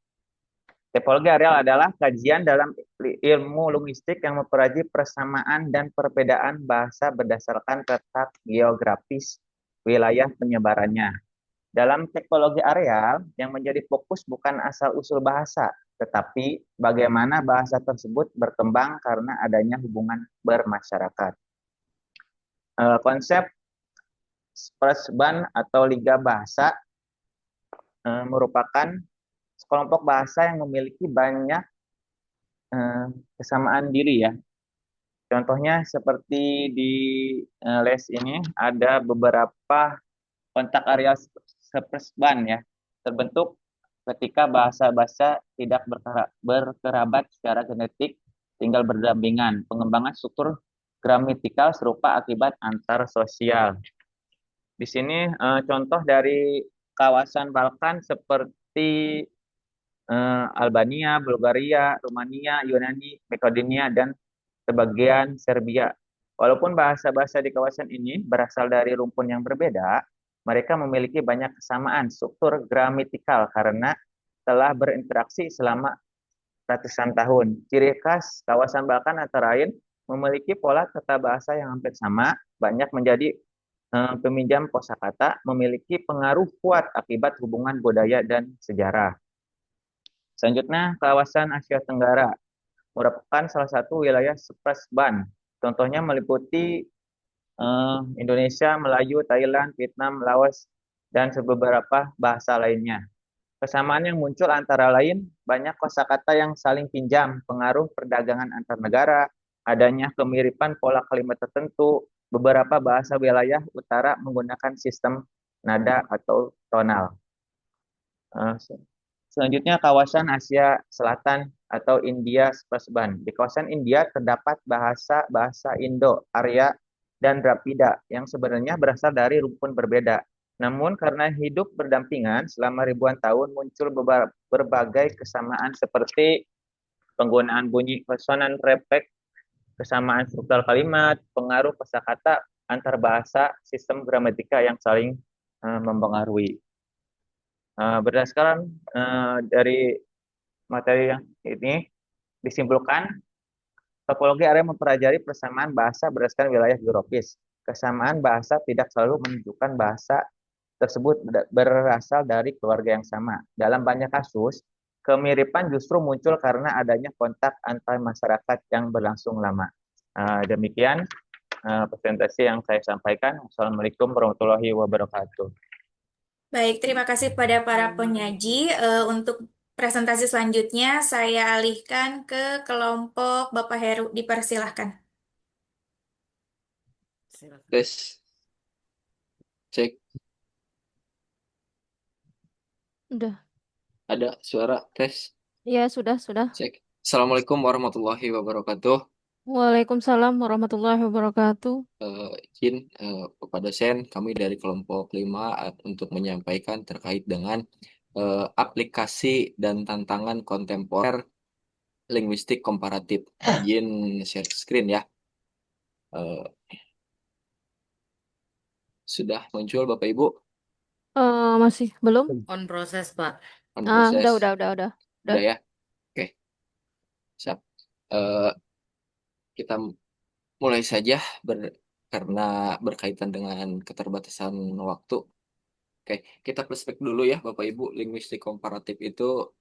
G: Tipologi areal adalah kajian dalam ilmu linguistik yang mempelajari persamaan dan perbedaan bahasa berdasarkan letak geografis wilayah penyebarannya. Dalam tipologi areal, yang menjadi fokus bukan asal-usul bahasa, tetapi bagaimana bahasa tersebut berkembang karena adanya hubungan bermasyarakat. Konsep Persban atau Liga Bahasa merupakan sekelompok bahasa yang memiliki banyak kesamaan diri ya. Contohnya seperti di les ini ada beberapa kontak area Sepresban ya, terbentuk ketika bahasa-bahasa tidak berkerabat secara genetik tinggal berdampingan. Pengembangan struktur gramatikal serupa akibat antar sosial. Di sini contoh dari kawasan Balkan seperti Albania, Bulgaria, Rumania, Yunani, Makedonia, dan sebagian Serbia. Walaupun bahasa-bahasa di kawasan ini berasal dari rumpun yang berbeda, mereka memiliki banyak kesamaan struktur gramatikal karena telah berinteraksi selama ratusan tahun. Ciri khas kawasan Balkan antara lain memiliki pola tata bahasa yang hampir sama, banyak menjadi peminjam kosakata, memiliki pengaruh kuat akibat hubungan budaya dan sejarah. Selanjutnya, kawasan Asia Tenggara merupakan salah satu wilayah Sepresban. Contohnya meliputi Indonesia, Melayu, Thailand, Vietnam, Laos, dan beberapa bahasa lainnya. Kesamaan yang muncul antara lain banyak kosakata yang saling pinjam, pengaruh perdagangan antar negara, adanya kemiripan pola kalimat tertentu, beberapa bahasa wilayah utara menggunakan sistem nada atau tonal. Selanjutnya kawasan Asia Selatan atau India Sepresban. Di kawasan India terdapat bahasa-bahasa Indo, Arya, dan Drapida yang sebenarnya berasal dari rumpun berbeda. Namun karena hidup berdampingan selama ribuan tahun muncul berbagai kesamaan seperti penggunaan bunyi konsonan refleks, kesamaan struktur kalimat, pengaruh kosakata antar bahasa, sistem gramatika yang saling mempengaruhi. Berdasarkan dari materi yang ini disimpulkan, topologi area mempelajari persamaan bahasa berdasarkan wilayah geografis. Kesamaan bahasa tidak selalu menunjukkan bahasa tersebut berasal dari keluarga yang sama. Dalam banyak kasus, kemiripan justru muncul karena adanya kontak antar masyarakat yang berlangsung lama. Demikian presentasi yang saya sampaikan. Assalamualaikum warahmatullahi wabarakatuh.
A: Baik, terima kasih kepada para penyaji. Untuk presentasi selanjutnya, saya alihkan ke kelompok Bapak Heru. Dipersilahkan.
H: Tes, cek,
I: Udah.
H: ada suara, tes,
I: Ya, sudah.
H: cek. Assalamualaikum warahmatullahi wabarakatuh.
I: Waalaikumsalam warahmatullahi wabarakatuh.
H: Izin Bapak dosen, kami dari kelompok 5 untuk menyampaikan terkait dengan aplikasi dan tantangan kontemporer linguistik komparatif. Izin share screen ya. Sudah muncul Bapak Ibu?
I: Masih belum?
C: On proses, Pak.
H: On proses.
I: Udah.
H: Udah ya? Oke. Siap. Kita mulai saja karena berkaitan dengan keterbatasan waktu. Oke, kita perspektif dulu ya Bapak Ibu, linguistik komparatif itu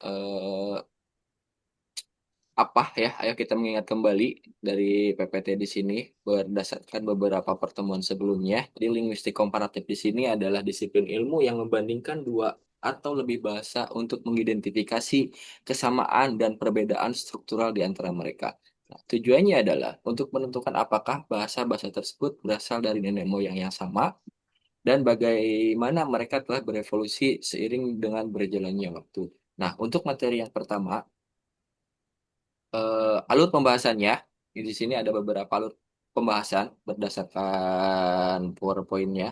H: apa ya? Ayo kita mengingat kembali dari PPT di sini berdasarkan beberapa pertemuan sebelumnya. Jadi linguistik komparatif di sini adalah disiplin ilmu yang membandingkan dua atau lebih bahasa untuk mengidentifikasi kesamaan dan perbedaan struktural di antara mereka. Nah, tujuannya adalah untuk menentukan apakah bahasa-bahasa tersebut berasal dari nenek moyang yang sama dan bagaimana mereka telah berevolusi seiring dengan berjalannya waktu. Nah, untuk materi yang pertama, alur pembahasannya di sini ada beberapa alur pembahasan berdasarkan PowerPoint-nya.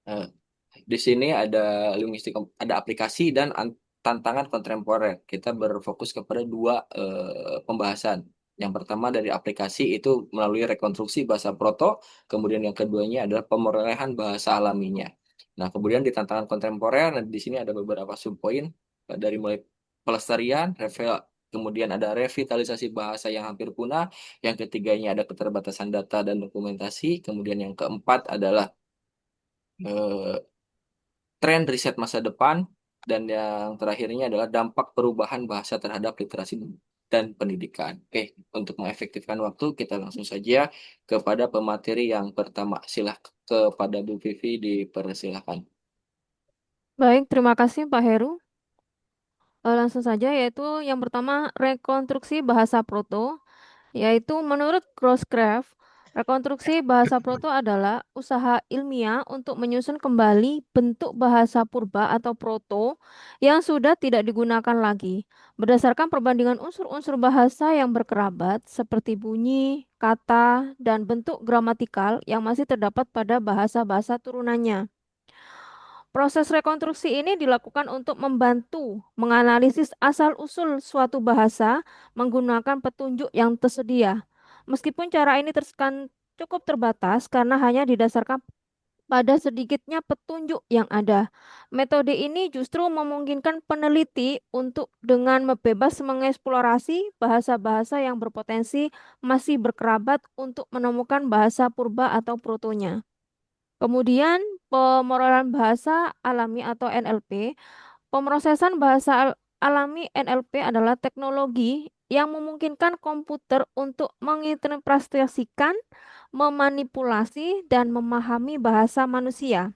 H: Eh, di sini ada linguistik, ada aplikasi dan tantangan kontemporer. Kita berfokus kepada dua pembahasan. Yang pertama dari aplikasi itu melalui rekonstruksi bahasa proto, kemudian yang keduanya adalah pemerolehan bahasa alaminya. Nah, kemudian di tantangan kontemporer, nah, di sini ada beberapa subpoin dari mulai pelestarian, kemudian ada revitalisasi bahasa yang hampir punah, yang ketiganya ada keterbatasan data dan dokumentasi, kemudian yang keempat adalah tren riset masa depan, dan yang terakhirnya adalah dampak perubahan bahasa terhadap literasi dan pendidikan. Oke, untuk mengefektifkan waktu, kita langsung saja kepada pemateri yang pertama. Silakan kepada Bu Vivi, dipersilakan.
I: Baik, terima kasih Pak Heru. Langsung saja, yaitu yang pertama rekonstruksi bahasa proto, yaitu menurut Crosscraft, Rekonstruksi bahasa proto adalah usaha ilmiah untuk menyusun kembali bentuk bahasa purba atau proto yang sudah tidak digunakan lagi, berdasarkan perbandingan unsur-unsur bahasa yang berkerabat seperti bunyi, kata, dan bentuk gramatikal yang masih terdapat pada bahasa-bahasa turunannya. Proses rekonstruksi ini dilakukan untuk membantu menganalisis asal-usul suatu bahasa menggunakan petunjuk yang tersedia. Meskipun cara ini terkesan cukup terbatas karena hanya didasarkan pada sedikitnya petunjuk yang ada. Metode ini justru memungkinkan peneliti untuk dengan bebas mengeksplorasi bahasa-bahasa yang berpotensi masih berkerabat untuk menemukan bahasa purba atau protonya. Kemudian, pemoralan bahasa alami atau NLP. Pemrosesan bahasa alami NLP adalah teknologi yang memungkinkan komputer untuk menginterpretasikan, memanipulasi, dan memahami bahasa manusia.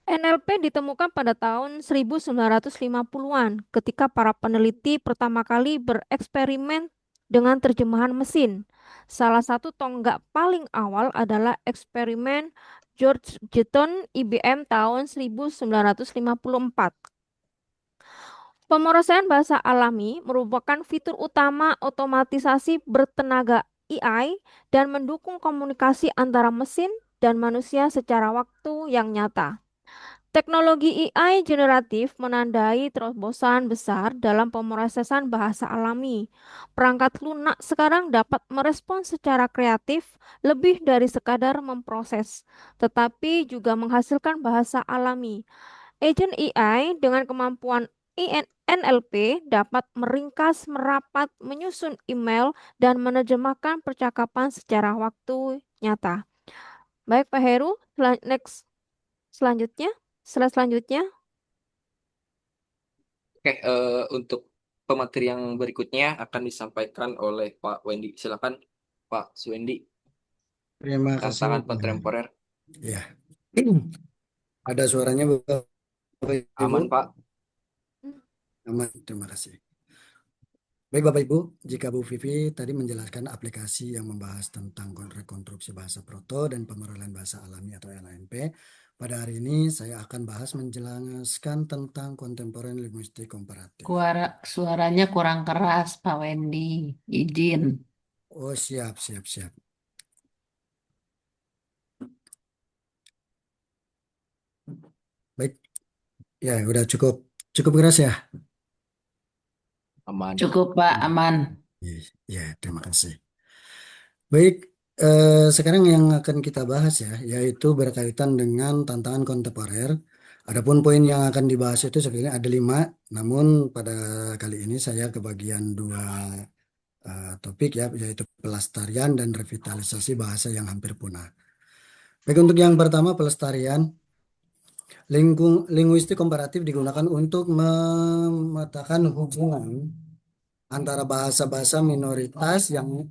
I: NLP ditemukan pada tahun 1950-an ketika para peneliti pertama kali bereksperimen dengan terjemahan mesin. Salah satu tonggak paling awal adalah eksperimen George Jetton IBM tahun 1954. Pemrosesan bahasa alami merupakan fitur utama otomatisasi bertenaga AI dan mendukung komunikasi antara mesin dan manusia secara waktu yang nyata. Teknologi AI generatif menandai terobosan besar dalam pemrosesan bahasa alami. Perangkat lunak sekarang dapat merespons secara kreatif lebih dari sekadar memproses, tetapi juga menghasilkan bahasa alami. Agent AI dengan kemampuan NLP dapat meringkas, merapat, menyusun email, dan menerjemahkan percakapan secara waktu nyata. Baik, Pak Heru, next selanjutnya. Slide selanjutnya.
H: Oke, untuk pemateri yang berikutnya akan disampaikan oleh Pak Wendy. Silakan, Pak Suwendi.
J: Terima kasih,
H: Tantangan
J: Pak.
H: kontemporer.
J: Ya. Ada suaranya, Bapak Ibu?
H: Aman, Pak.
J: Aman, terima kasih. Baik, Bapak Ibu, jika Bu Vivi tadi menjelaskan aplikasi yang membahas tentang rekonstruksi bahasa proto dan pemerolehan bahasa alami atau LANP, pada hari ini saya akan bahas menjelaskan tentang kontemporer linguistik komparatif.
E: Suaranya kurang keras, Pak Wendy. Izin.
J: Oh, siap. Baik, ya udah cukup keras ya.
H: Aman.
E: Cukup, Pak, aman.
J: Ya, terima kasih. Baik, sekarang yang akan kita bahas ya, yaitu berkaitan dengan tantangan kontemporer. Adapun poin yang akan dibahas itu sebenarnya ada 5, namun pada kali ini saya kebagian 2 topik ya, yaitu pelestarian dan revitalisasi bahasa yang hampir punah. Baik, untuk yang pertama pelestarian. Linguistik komparatif digunakan untuk memetakan hubungan antara bahasa-bahasa minoritas yang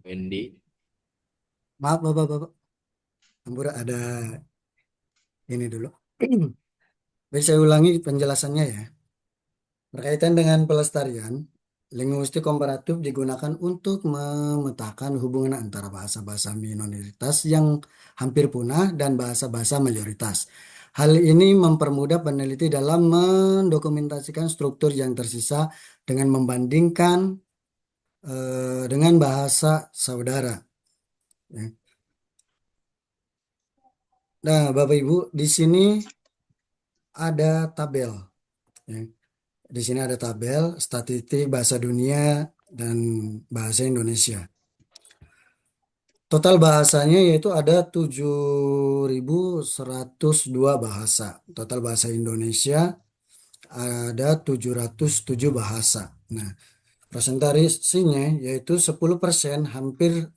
H: Wendy.
J: maaf Bapak, Ampura ada ini dulu. Baik, saya ulangi penjelasannya ya. Berkaitan dengan pelestarian, linguistik komparatif digunakan untuk memetakan hubungan antara bahasa-bahasa minoritas yang hampir punah dan bahasa-bahasa mayoritas. Hal ini mempermudah peneliti dalam mendokumentasikan struktur yang tersisa dengan membandingkan dengan bahasa saudara. Ya. Nah, Bapak Ibu, di sini ada tabel. Ya. Di sini ada tabel statistik bahasa dunia dan bahasa Indonesia. Total bahasanya yaitu ada 7.102 bahasa. Total bahasa Indonesia ada 707 bahasa. Nah, presentasinya yaitu 10%, hampir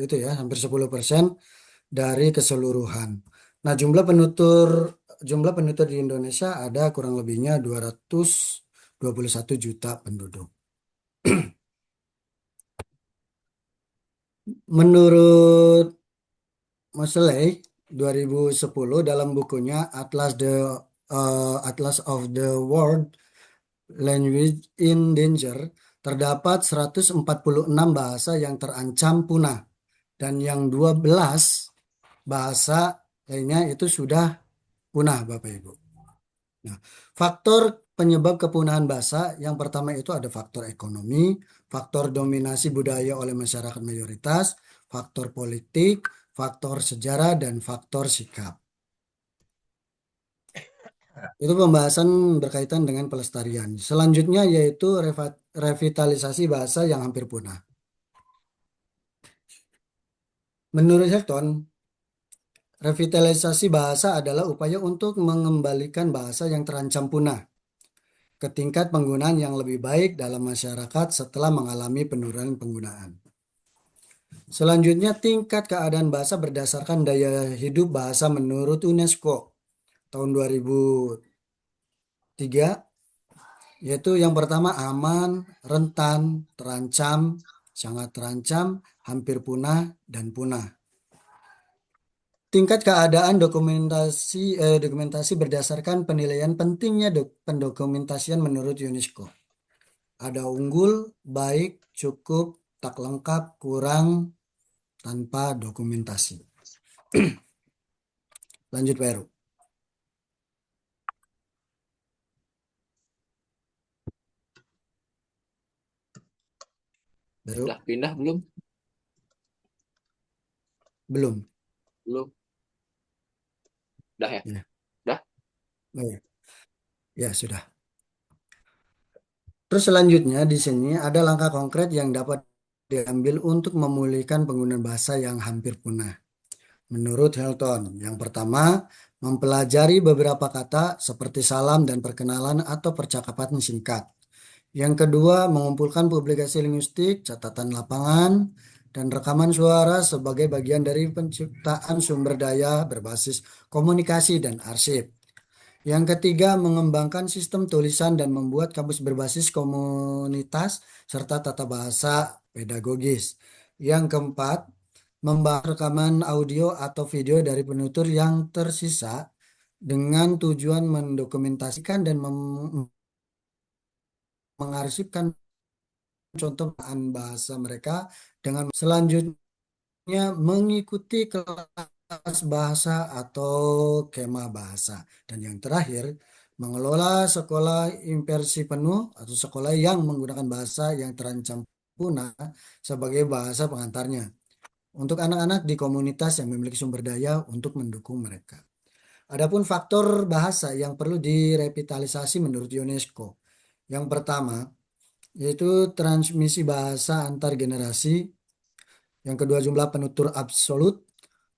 J: itu ya, hampir 10% dari keseluruhan. Nah, jumlah penutur di Indonesia ada kurang lebihnya 221 juta penduduk. Menurut Moseley, 2010 dalam bukunya Atlas of the World Language in Danger terdapat 146 bahasa yang terancam punah dan yang 12 bahasa lainnya itu sudah punah, Bapak Ibu. Nah, faktor penyebab kepunahan bahasa yang pertama itu ada faktor ekonomi, faktor dominasi budaya oleh masyarakat mayoritas, faktor politik, faktor sejarah, dan faktor sikap. Itu pembahasan berkaitan dengan pelestarian. Selanjutnya yaitu revitalisasi bahasa yang hampir punah. Menurut Hilton, revitalisasi bahasa adalah upaya untuk mengembalikan bahasa yang terancam punah ke tingkat penggunaan yang lebih baik dalam masyarakat setelah mengalami penurunan penggunaan. Selanjutnya, tingkat keadaan bahasa berdasarkan daya hidup bahasa menurut UNESCO tahun 2003, yaitu yang pertama aman, rentan, terancam, sangat terancam, hampir punah, dan punah. Tingkat keadaan dokumentasi berdasarkan penilaian pentingnya pendokumentasian menurut UNESCO. Ada unggul, baik, cukup, tak lengkap, kurang, tanpa dokumentasi. Lanjut Pak Heru. Baru?
H: Udah pindah belum?
J: Belum.
H: Belum. Udah ya?
J: Ya.
H: Udah?
J: Oh, ya. Ya, sudah. Terus selanjutnya di sini ada langkah konkret yang dapat diambil untuk memulihkan penggunaan bahasa yang hampir punah. Menurut Hilton, yang pertama, mempelajari beberapa kata seperti salam dan perkenalan atau percakapan singkat. Yang kedua, mengumpulkan publikasi linguistik, catatan lapangan, dan rekaman suara sebagai bagian dari penciptaan sumber daya berbasis komunikasi dan arsip. Yang ketiga, mengembangkan sistem tulisan dan membuat kamus berbasis komunitas serta tata bahasa pedagogis. Yang keempat, membahas rekaman audio atau video dari penutur yang tersisa dengan tujuan mendokumentasikan dan mengarsipkan contoh penggunaan bahasa mereka dengan selanjutnya mengikuti kelas bahasa atau kemah bahasa. Dan yang terakhir, mengelola sekolah immersi penuh atau sekolah yang menggunakan bahasa yang terancam punah sebagai bahasa pengantarnya untuk anak-anak di komunitas yang memiliki sumber daya untuk mendukung mereka. Adapun faktor bahasa yang perlu direvitalisasi menurut UNESCO. Yang pertama, yaitu transmisi bahasa antar generasi. Yang kedua, jumlah penutur absolut.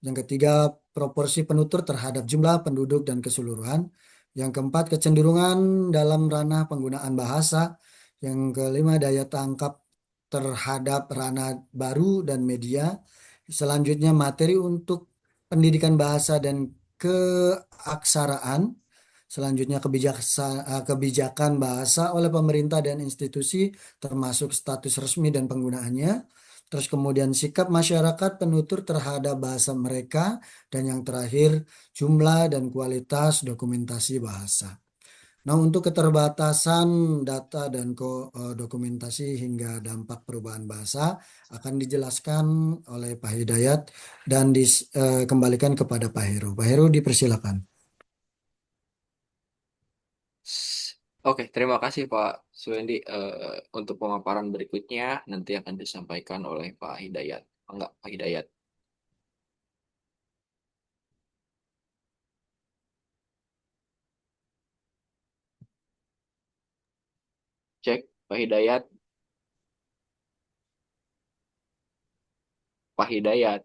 J: Yang ketiga, proporsi penutur terhadap jumlah penduduk dan keseluruhan. Yang keempat, kecenderungan dalam ranah penggunaan bahasa. Yang kelima, daya tangkap terhadap ranah baru dan media. Selanjutnya, materi untuk pendidikan bahasa dan keaksaraan. Selanjutnya, kebijakan bahasa oleh pemerintah dan institusi, termasuk status resmi dan penggunaannya. Terus kemudian sikap masyarakat penutur terhadap bahasa mereka. Dan yang terakhir, jumlah dan kualitas dokumentasi bahasa. Nah, untuk keterbatasan data dan dokumentasi hingga dampak perubahan bahasa akan dijelaskan oleh Pak Hidayat dan dikembalikan kepada Pak Heru. Pak Heru dipersilakan.
H: Oke, terima kasih Pak Suwendi. Untuk pemaparan berikutnya nanti akan disampaikan oleh Pak Hidayat. Enggak, Pak Hidayat. Cek, Pak Hidayat. Pak Hidayat.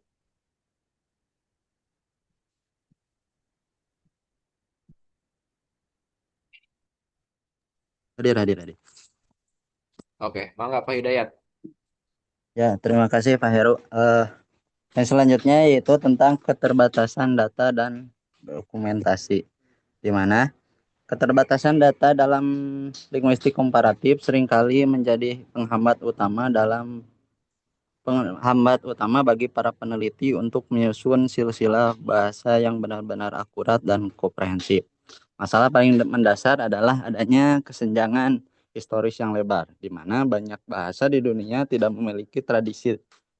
K: Hadir.
H: Oke, mangga Pak Hidayat.
K: Ya, terima kasih Pak Heru. Yang selanjutnya yaitu tentang keterbatasan data dan dokumentasi, di mana keterbatasan data dalam linguistik komparatif seringkali menjadi penghambat utama dalam penghambat utama bagi para peneliti untuk menyusun silsilah bahasa yang benar-benar akurat dan komprehensif. Masalah paling mendasar adalah adanya kesenjangan historis yang lebar, di mana banyak bahasa di dunia tidak memiliki tradisi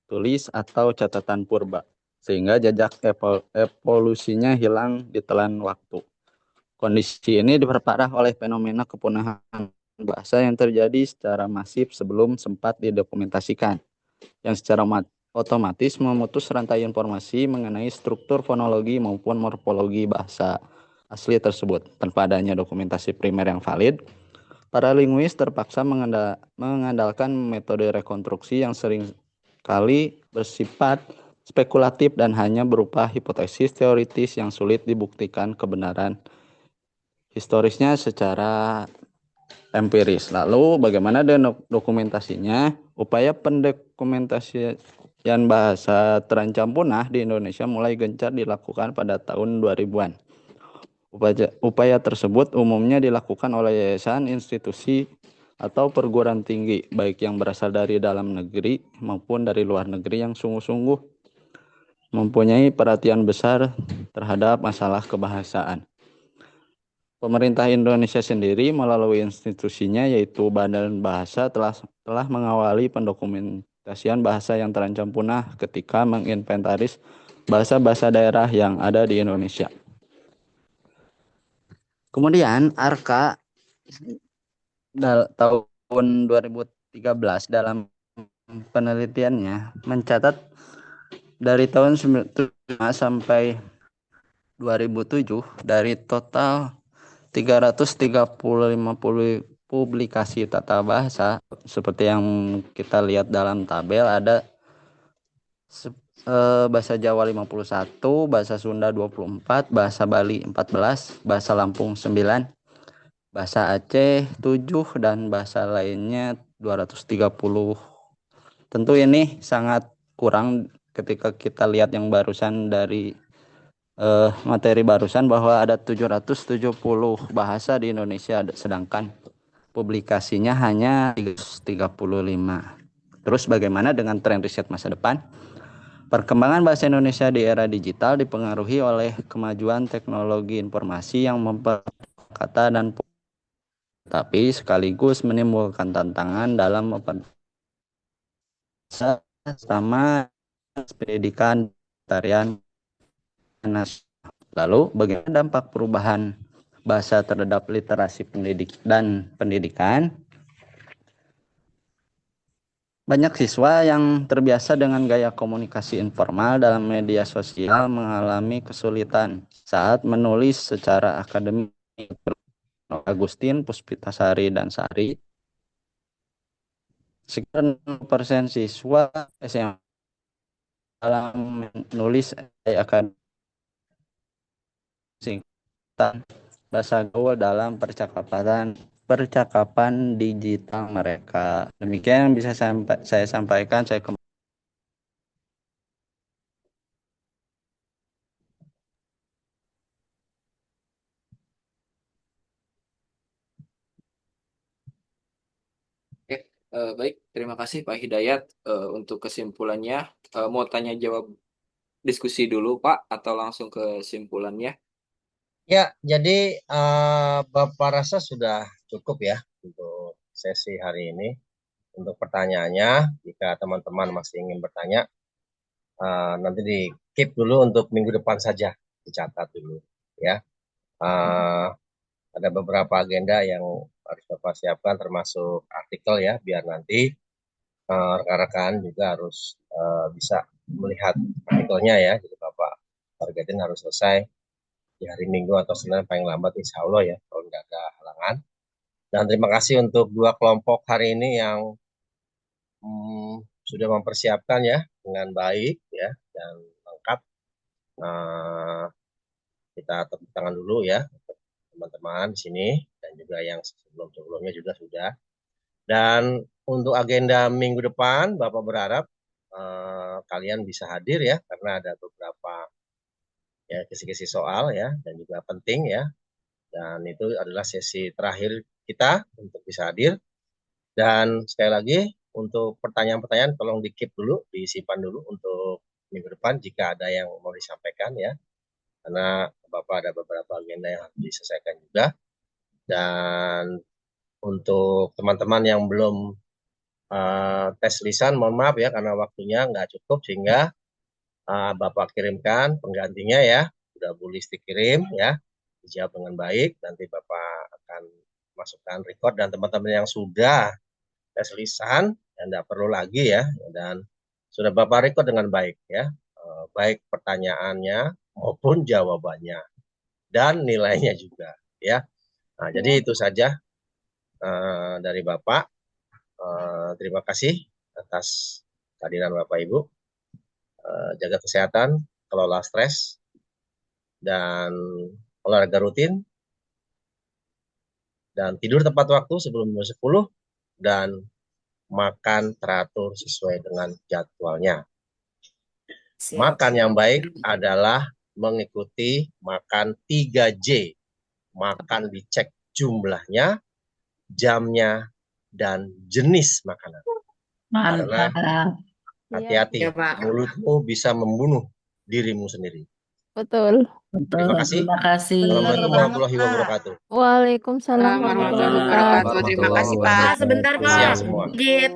K: tulis atau catatan purba, sehingga jejak evolusinya hilang ditelan waktu. Kondisi ini diperparah oleh fenomena kepunahan bahasa yang terjadi secara masif sebelum sempat didokumentasikan, yang secara otomatis memutus rantai informasi mengenai struktur fonologi maupun morfologi bahasa asli tersebut. Tanpa adanya dokumentasi primer yang valid, para linguis terpaksa mengandalkan metode rekonstruksi yang sering kali bersifat spekulatif dan hanya berupa hipotesis teoritis yang sulit dibuktikan kebenaran historisnya secara empiris. Lalu bagaimana dengan dokumentasinya? Upaya pendokumentasian bahasa terancam punah di Indonesia mulai gencar dilakukan pada tahun 2000-an. Upaya tersebut umumnya dilakukan oleh yayasan, institusi, atau perguruan tinggi, baik yang berasal dari dalam negeri maupun dari luar negeri yang sungguh-sungguh mempunyai perhatian besar terhadap masalah kebahasaan. Pemerintah Indonesia sendiri melalui institusinya yaitu Badan Bahasa telah mengawali pendokumentasian bahasa yang terancam punah ketika menginventaris bahasa-bahasa daerah yang ada di Indonesia. Kemudian ARKA tahun 2013 dalam penelitiannya mencatat dari tahun 1995 sampai 2007 dari total 335 publikasi tata bahasa seperti yang kita lihat dalam tabel, ada bahasa Jawa 51, bahasa Sunda 24, bahasa Bali 14, bahasa Lampung 9, bahasa Aceh 7, dan bahasa lainnya 230. Tentu ini sangat kurang ketika kita lihat yang barusan dari materi barusan bahwa ada 770 bahasa di Indonesia, sedangkan publikasinya hanya 335. Terus bagaimana dengan tren riset masa depan? Perkembangan bahasa Indonesia di era digital dipengaruhi oleh kemajuan teknologi informasi yang memperkata kata dan tapi sekaligus menimbulkan tantangan dalam sama pendidikan tarian. Lalu bagaimana dampak perubahan bahasa terhadap literasi pendidikan? Banyak siswa yang terbiasa dengan gaya komunikasi informal dalam media sosial mengalami kesulitan saat menulis secara akademik. Agustin, Puspitasari, dan Sari, sekitar 6% siswa SMA dalam menulis akademik singkatan bahasa gaul dalam percakapan digital mereka. Demikian yang bisa saya sampaikan.
H: Baik, terima kasih Pak Hidayat untuk kesimpulannya. Mau tanya jawab diskusi dulu Pak atau langsung ke kesimpulannya?
L: Ya, jadi Bapak rasa sudah cukup ya untuk sesi hari ini. Untuk pertanyaannya, jika teman-teman masih ingin bertanya, nanti di keep dulu untuk minggu depan saja, dicatat dulu ya. Ada beberapa agenda yang harus Bapak siapkan termasuk artikel ya, biar nanti rekan-rekan juga harus bisa melihat artikelnya ya. Jadi Bapak targetin harus selesai di hari Minggu atau Senin paling lambat insya Allah ya, kalau nggak ada halangan. Dan terima kasih untuk dua kelompok hari ini yang sudah mempersiapkan ya dengan baik ya dan lengkap. Kita tepuk tangan dulu ya teman-teman di sini dan juga yang sebelum-sebelumnya juga sudah. Dan untuk agenda minggu depan, Bapak berharap kalian bisa hadir ya, karena ada beberapa ya kisi-kisi soal ya, dan juga penting ya. Dan itu adalah sesi terakhir kita untuk bisa hadir. Dan sekali lagi, untuk pertanyaan-pertanyaan tolong di-keep dulu, disimpan dulu untuk minggu depan jika ada yang mau disampaikan ya. Karena Bapak ada beberapa agenda yang harus diselesaikan juga. Dan untuk teman-teman yang belum tes lisan, mohon maaf ya karena waktunya nggak cukup sehingga Bapak kirimkan penggantinya ya. Udah Bu Listi kirim ya, dijawab dengan baik. Nanti Bapak akan masukkan record dan teman-teman yang sudah tes lisan yang tidak perlu lagi ya, dan sudah Bapak record dengan baik ya, baik pertanyaannya maupun jawabannya dan nilainya juga ya. Nah, jadi itu saja dari Bapak. Terima kasih atas kehadiran Bapak Ibu. Jaga kesehatan, kelola stres, dan olahraga rutin, dan tidur tepat waktu sebelum jam 10, dan makan teratur sesuai dengan jadwalnya.
C: Siap.
L: Makan yang baik adalah mengikuti makan 3J. Makan dicek jumlahnya, jamnya, dan jenis makanan. Karena
E: Mantap.
L: hati-hati,
C: Iya, Pak.
L: mulutmu bisa membunuh dirimu sendiri.
I: Betul.
E: Betul.
L: Terima kasih.
E: Terima kasih.
L: Assalamualaikum warahmatullahi wabarakatuh.
I: Waalaikumsalam
C: Warahmatullahi
I: warahmatullahi
C: wabarakatuh.
I: wabarakatuh.
C: Terima kasih, Pak. Sebentar,
L: Siang
C: Pak.
L: semua.
C: Git,